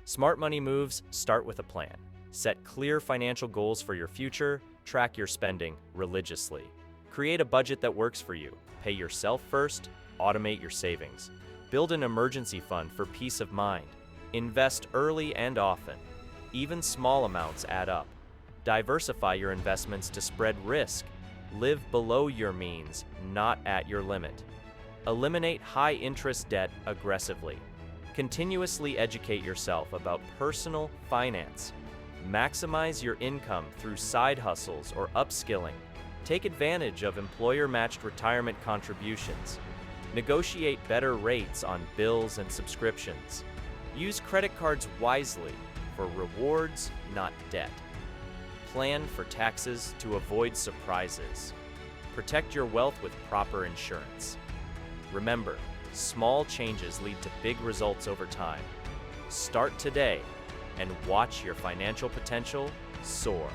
Smart money moves start with a plan. Set clear financial goals for your future, track your spending religiously. Create a budget that works for you. Pay yourself first, automate your savings. Build an emergency fund for peace of mind. Invest early and often. Even small amounts add up. Diversify your investments to spread risk. Live below your means, not at your limit. Eliminate high-interest debt aggressively. Continuously educate yourself about personal finance. Maximize your income through side hustles or upskilling. Take advantage of employer-matched retirement contributions. Negotiate better rates on bills and subscriptions. Use credit cards wisely for rewards, not debt. Plan for taxes to avoid surprises. Protect your wealth with proper insurance. Remember, small changes lead to big results over time. Start today and watch your financial potential soar.